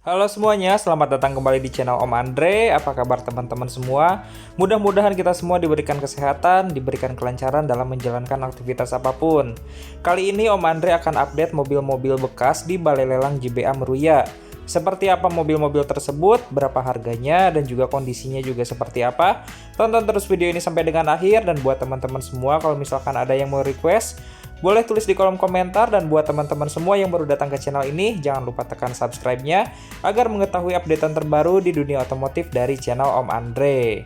Halo semuanya, selamat datang kembali di channel Om Andre. Apa kabar teman-teman semua? Mudah-mudahan kita semua diberikan kesehatan, diberikan kelancaran dalam menjalankan aktivitas apapun. Kali ini Om Andre akan update mobil-mobil bekas di Balai Lelang JBA Meruya. Seperti apa mobil-mobil tersebut, berapa harganya, dan juga kondisinya juga seperti apa? Tonton terus video ini sampai dengan akhir, dan buat teman-teman semua kalau misalkan ada yang mau request, boleh tulis di kolom komentar, dan buat teman-teman semua yang baru datang ke channel ini, jangan lupa tekan subscribe-nya agar mengetahui updatean terbaru di dunia otomotif dari channel Om Andre.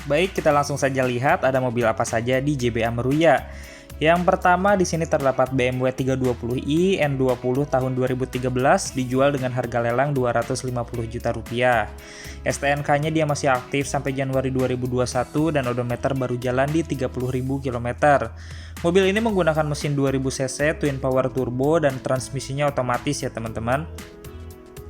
Baik, kita langsung saja lihat ada mobil apa saja di JBA Meruya. Yang pertama di sini terdapat BMW 320i N20 tahun 2013 dijual dengan harga lelang 250 juta rupiah. STNK-nya dia masih aktif sampai Januari 2021 dan odometer baru jalan di 30.000 km. Mobil ini menggunakan mesin 2000 cc twin power turbo dan transmisinya otomatis ya teman-teman.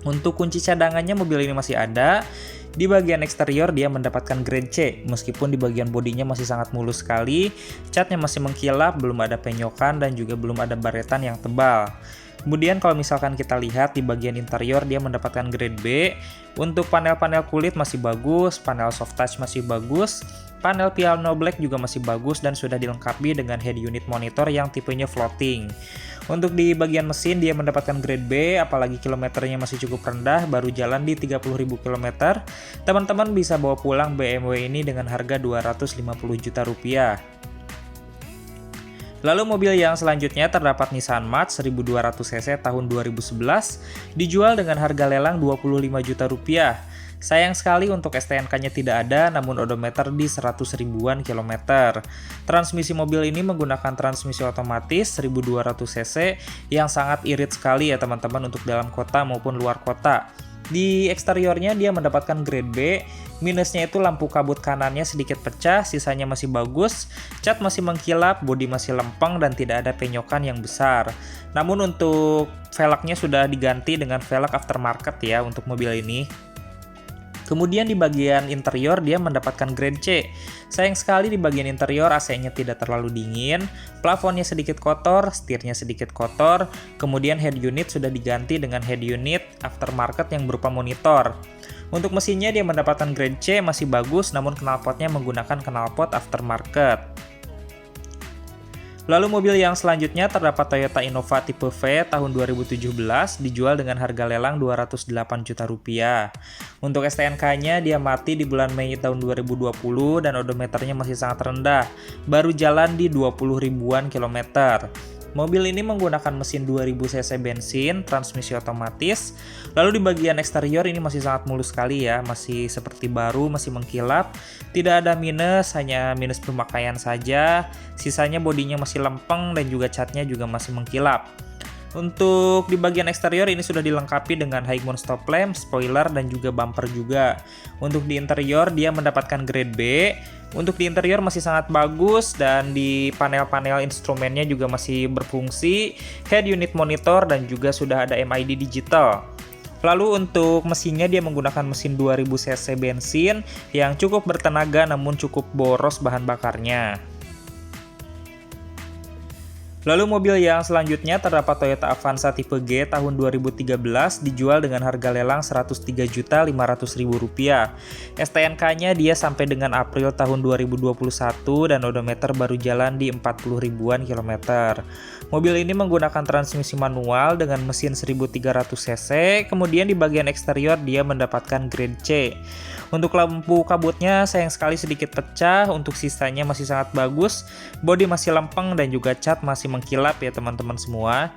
Untuk kunci cadangannya mobil ini masih ada. Di bagian eksterior dia mendapatkan grade C, meskipun di bagian bodinya masih sangat mulus sekali, catnya masih mengkilap, belum ada penyokan dan juga belum ada baretan yang tebal. Kemudian kalau misalkan kita lihat di bagian interior dia mendapatkan grade B. Untuk panel-panel kulit masih bagus, panel soft touch masih bagus, panel piano black juga masih bagus dan sudah dilengkapi dengan head unit monitor yang tipenya floating. Untuk di bagian mesin dia mendapatkan grade B, apalagi kilometernya masih cukup rendah, baru jalan di 30.000 km. Teman-teman bisa bawa pulang BMW ini dengan harga 250 juta rupiah. Lalu mobil yang selanjutnya terdapat Nissan March 1200 cc tahun 2011 dijual dengan harga lelang 25 juta rupiah. Sayang sekali untuk STNK-nya tidak ada, namun odometer di 100 ribuan kilometer. Transmisi mobil ini menggunakan transmisi otomatis 1200 cc yang sangat irit sekali ya teman-teman untuk dalam kota maupun luar kota. Di eksteriornya dia mendapatkan grade B, minusnya itu lampu kabut kanannya sedikit pecah, sisanya masih bagus, cat masih mengkilap, bodi masih lempeng dan tidak ada penyokan yang besar. Namun untuk velgnya sudah diganti dengan velg aftermarket ya untuk mobil ini. Kemudian di bagian interior dia mendapatkan grade C. Sayang sekali di bagian interior AC-nya tidak terlalu dingin, plafonnya sedikit kotor, setirnya sedikit kotor, kemudian head unit sudah diganti dengan head unit aftermarket yang berupa monitor. Untuk mesinnya dia mendapatkan grade C masih bagus, namun knalpotnya menggunakan knalpot aftermarket. Lalu mobil yang selanjutnya terdapat Toyota Innova tipe V tahun 2017 dijual dengan harga lelang 208 juta rupiah. Untuk STNK-nya dia mati di bulan Mei tahun 2020 dan odometernya masih sangat rendah, baru jalan di 20 ribuan kilometer. Mobil ini menggunakan mesin 2000 cc bensin, transmisi otomatis. Lalu di bagian eksterior ini masih sangat mulus sekali ya, masih seperti baru, masih mengkilap. Tidak ada minus, hanya minus pemakaian saja. Sisanya bodinya masih lempeng dan juga catnya juga masih mengkilap. Untuk di bagian eksterior ini sudah dilengkapi dengan high mount stop lamp, spoiler dan juga bumper juga. Untuk di interior dia mendapatkan grade B. Untuk di interior masih sangat bagus dan di panel-panel instrumennya juga masih berfungsi, head unit monitor dan juga sudah ada MID digital. Lalu untuk mesinnya dia menggunakan mesin 2000 cc bensin yang cukup bertenaga namun cukup boros bahan bakarnya. Lalu mobil yang selanjutnya terdapat Toyota Avanza tipe G tahun 2013 dijual dengan harga lelang 103.500.000 rupiah. STNK-nya dia sampai dengan April tahun 2021 dan odometer baru jalan di 40 ribuan kilometer. Mobil ini menggunakan transmisi manual dengan mesin 1300 cc, kemudian di bagian eksterior dia mendapatkan grade C. Untuk lampu kabutnya sayang sekali sedikit pecah, untuk sisanya masih sangat bagus, bodi masih lempeng dan juga cat masih mengkilap ya teman-teman semua.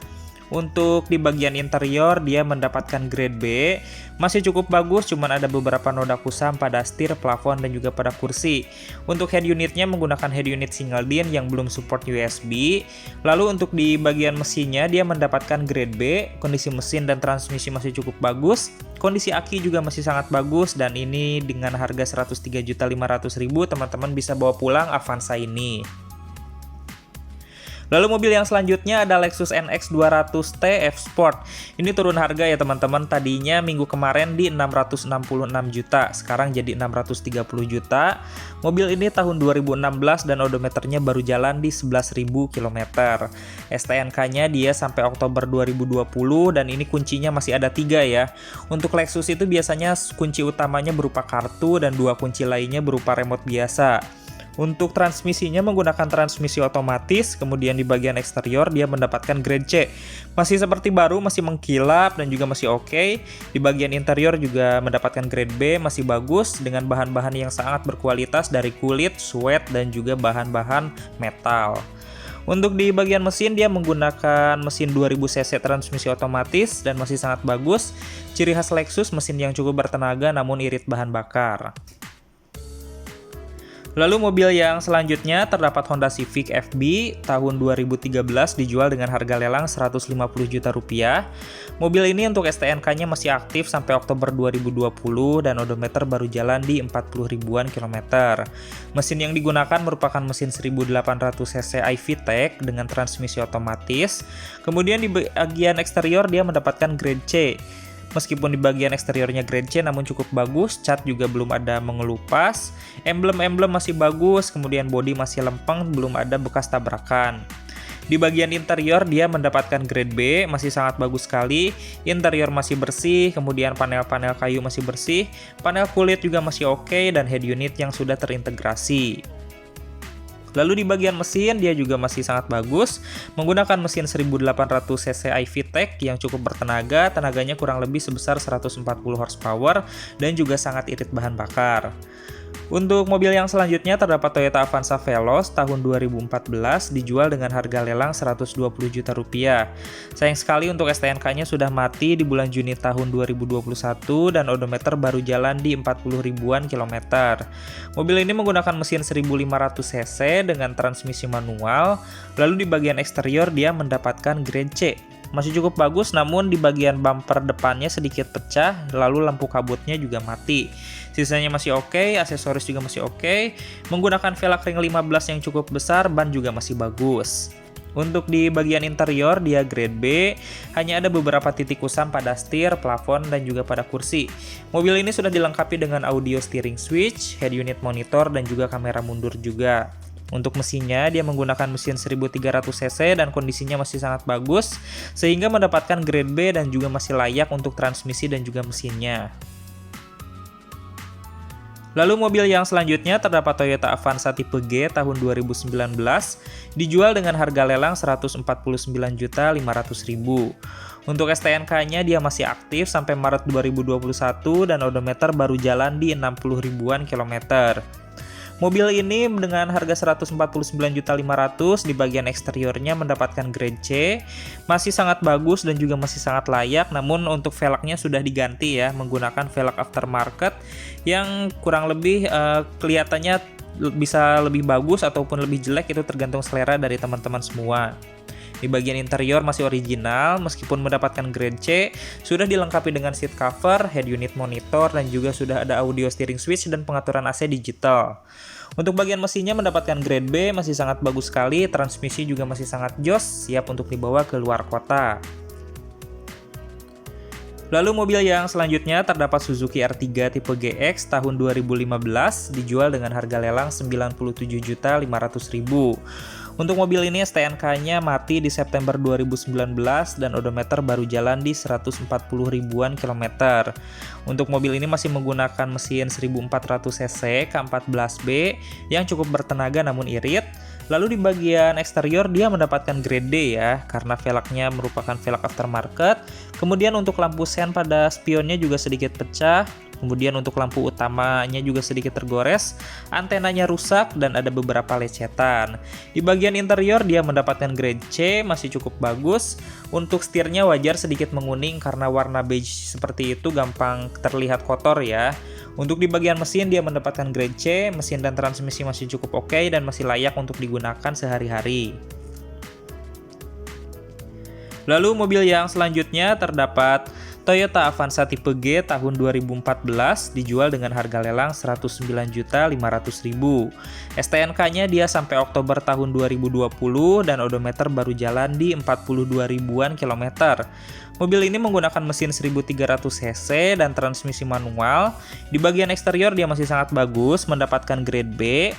Untuk di bagian interior dia mendapatkan grade B, masih cukup bagus, cuman ada beberapa noda kusam pada setir, plafon dan juga pada kursi. Untuk head unitnya menggunakan head unit single din yang belum support USB. Lalu untuk di bagian mesinnya dia mendapatkan grade B, kondisi mesin dan transmisi masih cukup bagus. Kondisi aki juga masih sangat bagus dan ini dengan harga 103.500.000 teman-teman bisa bawa pulang Avanza ini. Lalu mobil yang selanjutnya ada Lexus NX 200T F Sport. Ini turun harga ya teman-teman, tadinya minggu kemarin di 666 juta, sekarang jadi 630 juta. Mobil ini tahun 2016 dan odometernya baru jalan di 11.000 km. STNK-nya dia sampai Oktober 2020 dan ini kuncinya masih ada 3 ya. Untuk Lexus itu biasanya kunci utamanya berupa kartu dan 2 kunci lainnya berupa remote biasa. Untuk transmisinya menggunakan transmisi otomatis, kemudian di bagian eksterior dia mendapatkan grade C. Masih seperti baru, masih mengkilap dan juga masih oke. Di bagian interior juga mendapatkan grade B, masih bagus dengan bahan-bahan yang sangat berkualitas dari kulit, suede dan juga bahan-bahan metal. Untuk di bagian mesin dia menggunakan mesin 2000 cc transmisi otomatis dan masih sangat bagus. Ciri khas Lexus mesin yang cukup bertenaga namun irit bahan bakar. Lalu mobil yang selanjutnya terdapat Honda Civic FB tahun 2013 dijual dengan harga lelang 150 juta rupiah. Mobil ini untuk STNK-nya masih aktif sampai Oktober 2020 dan odometer baru jalan di 40 ribuan kilometer. Mesin yang digunakan merupakan mesin 1800 cc iVTEC dengan transmisi otomatis. Kemudian di bagian eksterior dia mendapatkan grade C. Meskipun di bagian eksteriornya grade C namun cukup bagus, cat juga belum ada mengelupas, emblem-emblem masih bagus, kemudian bodi masih lempeng, belum ada bekas tabrakan. Di bagian interior dia mendapatkan grade B, masih sangat bagus sekali, interior masih bersih, kemudian panel-panel kayu masih bersih, panel kulit juga masih oke, dan head unit yang sudah terintegrasi. Lalu di bagian mesin dia juga masih sangat bagus, menggunakan mesin 1800 cc iVTEC yang cukup bertenaga, tenaganya kurang lebih sebesar 140 horsepower dan juga sangat irit bahan bakar. Untuk mobil yang selanjutnya terdapat Toyota Avanza Veloz tahun 2014 dijual dengan harga lelang 120 juta rupiah. Sayang sekali untuk STNK-nya sudah mati di bulan Juni tahun 2021 dan odometer baru jalan di 40 ribuan kilometer. Mobil ini menggunakan mesin 1500 cc dengan transmisi manual, lalu di bagian eksterior dia mendapatkan grade C. Masih cukup bagus namun di bagian bumper depannya sedikit pecah, lalu lampu kabutnya juga mati. Sisanya masih oke, aksesoris juga masih oke. Menggunakan velg ring 15 yang cukup besar, ban juga masih bagus. Untuk di bagian interior dia grade B, hanya ada beberapa titik kusam pada setir, plafon, dan juga pada kursi. Mobil ini sudah dilengkapi dengan audio steering switch, head unit monitor, dan juga kamera mundur juga. Untuk mesinnya, dia menggunakan mesin 1300 cc dan kondisinya masih sangat bagus, sehingga mendapatkan grade B dan juga masih layak untuk transmisi dan juga mesinnya. Lalu mobil yang selanjutnya terdapat Toyota Avanza tipe G tahun 2019, dijual dengan harga lelang 149.500.000. Untuk STNK-nya dia masih aktif sampai Maret 2021 dan odometer baru jalan di 60 ribuan kilometer. Mobil ini dengan harga 149.500.000 di bagian eksteriornya mendapatkan grade C, masih sangat bagus dan juga masih sangat layak, namun untuk velgnya sudah diganti ya, menggunakan velg aftermarket yang kurang lebih kelihatannya bisa lebih bagus ataupun lebih jelek, itu tergantung selera dari teman-teman semua. Di bagian interior masih original, meskipun mendapatkan grade C, sudah dilengkapi dengan seat cover, head unit monitor, dan juga sudah ada audio steering switch dan pengaturan AC digital. Untuk bagian mesinnya mendapatkan grade B, masih sangat bagus sekali, transmisi juga masih sangat jos, siap untuk dibawa ke luar kota. Lalu mobil yang selanjutnya terdapat Suzuki R3 tipe GX tahun 2015, dijual dengan harga lelang 97.500.000. Untuk mobil ini STNK-nya mati di September 2019 dan odometer baru jalan di 140 ribuan kilometer. Untuk mobil ini masih menggunakan mesin 1400 cc K14B yang cukup bertenaga namun irit. Lalu di bagian eksterior dia mendapatkan grade D ya, karena velgnya merupakan velg aftermarket. Kemudian untuk lampu sen pada spionnya juga sedikit pecah. Kemudian untuk lampu utamanya juga sedikit tergores, antenanya rusak dan ada beberapa lecetan. Di bagian interior dia mendapatkan grade C, masih cukup bagus. Untuk setirnya wajar sedikit menguning karena warna beige seperti itu gampang terlihat kotor ya. Untuk di bagian mesin dia mendapatkan grade C, mesin dan transmisi masih cukup oke dan masih layak untuk digunakan sehari-hari. Lalu mobil yang selanjutnya terdapat Toyota Avanza tipe G tahun 2014 dijual dengan harga lelang Rp109.500.000. STNK-nya dia sampai Oktober tahun 2020 dan odometer baru jalan di 42 ribuan kilometer. Mobil ini menggunakan mesin 1300 cc dan transmisi manual. Di bagian eksterior dia masih sangat bagus, mendapatkan grade B.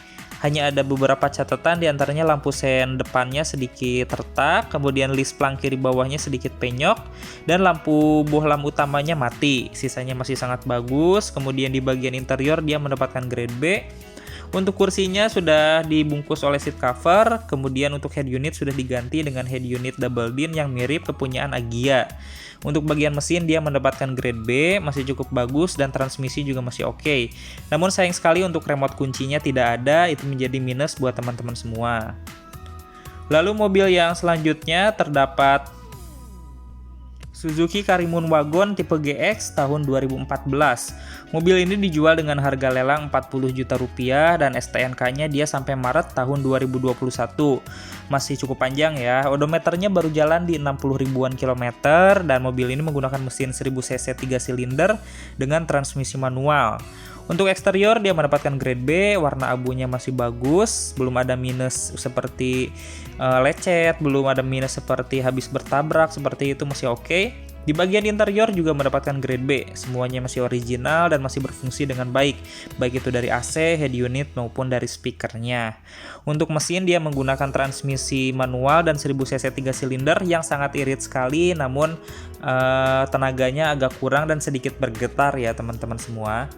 Hanya ada beberapa catatan, diantaranya lampu sen depannya sedikit retak, kemudian lis plang kiri bawahnya sedikit penyok, dan lampu bohlam utamanya mati. Sisanya masih sangat bagus. Kemudian di bagian interior dia mendapatkan grade B. Untuk kursinya sudah dibungkus oleh seat cover, kemudian untuk head unit sudah diganti dengan head unit double din yang mirip kepunyaan Agya. Untuk bagian mesin dia mendapatkan grade B, masih cukup bagus dan transmisi juga masih oke. Namun sayang sekali untuk remote kuncinya tidak ada, itu menjadi minus buat teman-teman semua. Lalu mobil yang selanjutnya terdapat Suzuki Karimun Wagon tipe GX tahun 2014. Mobil ini dijual dengan harga lelang Rp40 juta dan STNK-nya dia sampai Maret tahun 2021. Masih cukup panjang ya. Odometernya baru jalan di 60 ribuan kilometer dan mobil ini menggunakan mesin 1000 cc 3 silinder dengan transmisi manual. Untuk eksterior dia mendapatkan grade B, warna abunya masih bagus, belum ada minus seperti lecet, belum ada minus seperti habis bertabrak, seperti itu masih oke. Di bagian interior juga mendapatkan grade B, semuanya masih original dan masih berfungsi dengan baik, baik itu dari AC, head unit maupun dari speakernya. Untuk mesin dia menggunakan transmisi manual dan 1000 cc 3 silinder yang sangat irit sekali, namun tenaganya agak kurang dan sedikit bergetar ya teman-teman semua.